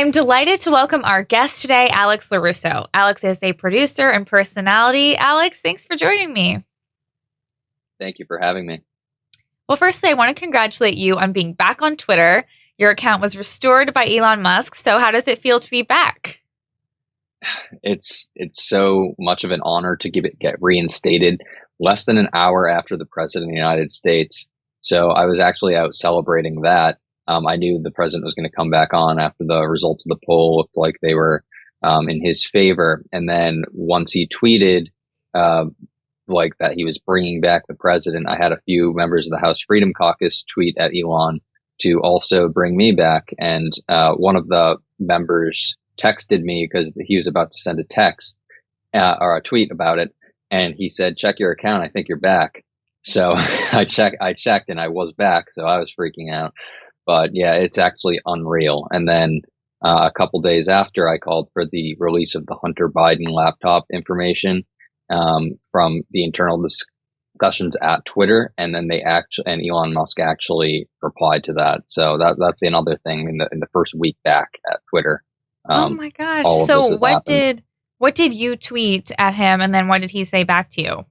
I'm delighted to welcome our guest today, Alex LaRusso. Alex is a producer and personality. Alex, thanks for joining me. Thank you for having me. Well, firstly, I want to congratulate you on being back on Twitter. Your account was restored by Elon Musk. So how does it feel to be back? It's so much of an honor to get reinstated less than an hour after the president of the United States. So I was actually out celebrating that. I knew the president was going to come back on after the results of the poll looked like they were in his favor. And then once he tweeted like that he was bringing back the president, I had a few members of the House Freedom Caucus tweet at Elon to also bring me back. And one of the members texted me because he was about to send a text or a tweet about it. And he said, check your account. I think you're back. So I checked and I was back. So I was freaking out. But yeah, it's actually unreal. And then a couple days after, I called for the release of the Hunter Biden laptop information from the internal discussions at Twitter, and then and Elon Musk actually replied to that. So that's another thing in the first week back at Twitter. Oh my gosh! So what did you tweet at him, and then what did he say back to you?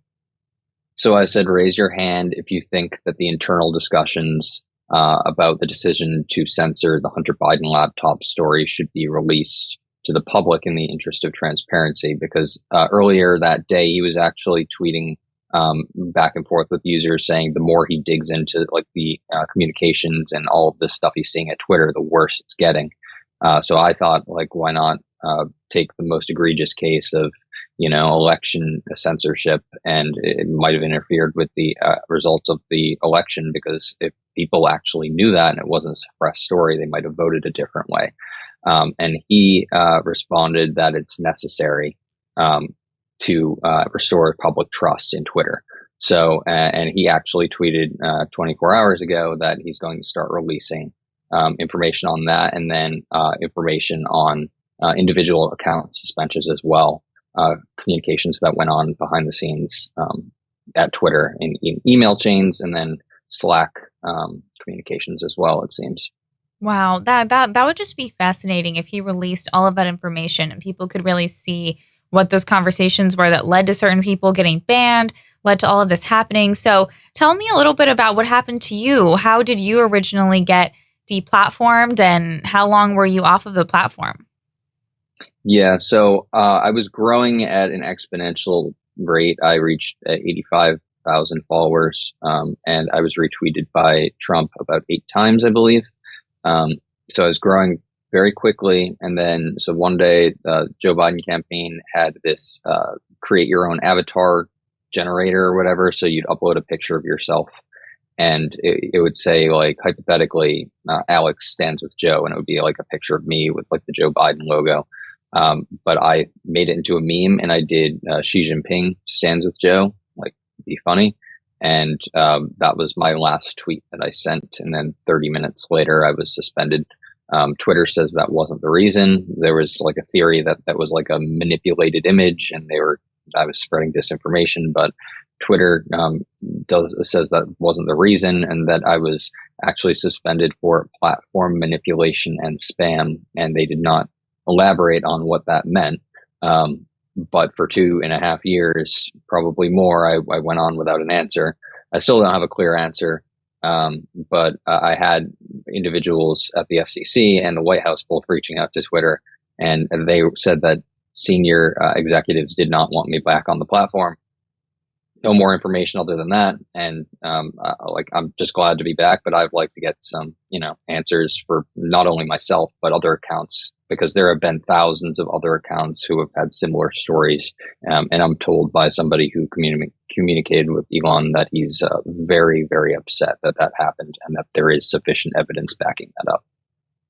So I said, raise your hand if you think that the internal discussions about the decision to censor the Hunter Biden laptop story should be released to the public in the interest of transparency, because earlier that day he was actually tweeting back and forth with users saying the more he digs into like the communications and all of this stuff he's seeing at Twitter, the worse it's getting. So I thought, like, why not take the most egregious case of, election censorship, and it might have interfered with the results of the election, because if people actually knew that and it wasn't a suppressed story, they might have voted a different way. And he responded that it's necessary to restore public trust in Twitter. So, and he actually tweeted 24 hours ago that he's going to start releasing information on that, and then information on individual account suspensions as well, communications that went on behind the scenes at Twitter in email chains, and then Slack communications as well, it seems. Wow, that would just be fascinating if he released all of that information and people could really see what those conversations were that led to certain people getting banned, led to all of this happening. So tell me a little bit about what happened to you. How did you originally get deplatformed, and how long were you off of the platform? Yeah, so I was growing at an exponential rate. I reached 85,000 followers, and I was retweeted by Trump about 8 times, I believe. So I was growing very quickly. And then, so one day, the Joe Biden campaign had this create your own avatar generator or whatever. So you'd upload a picture of yourself, and it would say, like, hypothetically, Alex stands with Joe, and it would be like a picture of me with like the Joe Biden logo. But I made it into a meme, and I did Xi Jinping stands with Joe, like, be funny. And that was my last tweet that I sent. And then 30 minutes later, I was suspended. Twitter says that wasn't the reason. There was like a theory that was like a manipulated image, and I was spreading disinformation, but Twitter says that wasn't the reason, and that I was actually suspended for platform manipulation and spam, and they did not elaborate on what that meant. But for 2.5 years, probably more, I went on without an answer. I still don't have a clear answer. But I had individuals at the FCC and the White House both reaching out to Twitter, and they said that senior executives did not want me back on the platform. No more information other than that. And I'm just glad to be back, but I'd like to get some, answers for not only myself, but other accounts, because there have been thousands of other accounts who have had similar stories. And I'm told by somebody who communicated with Elon that he's very, very upset that happened, and that there is sufficient evidence backing that up.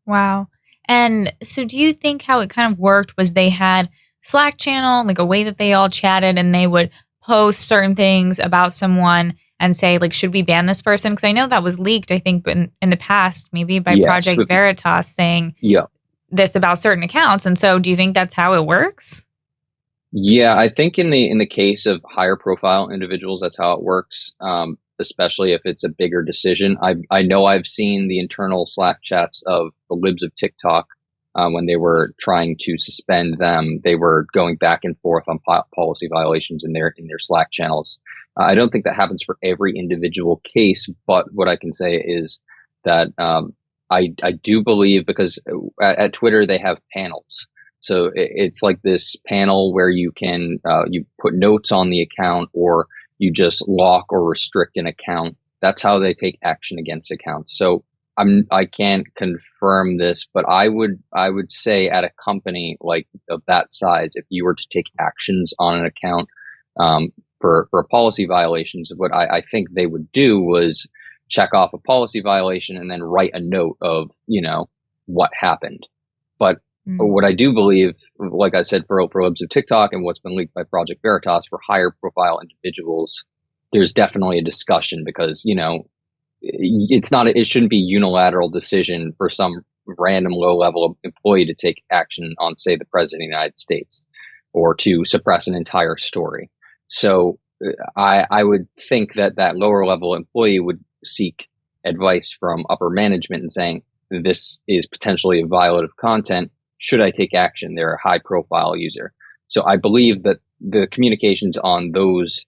Wow. And so do you think how it kind of worked was they had Slack channel, like a way that they all chatted, and they would post certain things about someone and say, like, should we ban this person? Because I know that was leaked, I think, in the past, maybe by Project Veritas, saying this about certain accounts. And so do you think that's how it works? Yeah, I think in the case of higher profile individuals, that's how it works, especially if it's a bigger decision. I know I've seen the internal Slack chats of the libs of TikTok when they were trying to suspend them, they were going back and forth on policy violations in their Slack channels. I don't think that happens for every individual case, but what I can say is that I do believe, because at Twitter they have panels. So it's like this panel where you can you put notes on the account, or you just lock or restrict an account. That's how they take action against accounts. So I can't confirm this, but I would say at a company like of that size, if you were to take actions on an account for policy violations, what I think they would do was check off a policy violation and then write a note of, what happened. But what I do believe, like I said, for Libs of TikTok and what's been leaked by Project Veritas for higher profile individuals, there's definitely a discussion, because, it shouldn't be a unilateral decision for some random low level employee to take action on, say, the president of the United States, or to suppress an entire story. So I would think that that lower level employee would seek advice from upper management and saying, this is potentially a violative content. Should I take action? They're a high profile user. So I believe that the communications on those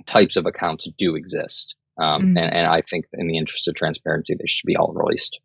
types of accounts do exist. And I think in the interest of transparency, they should be all released.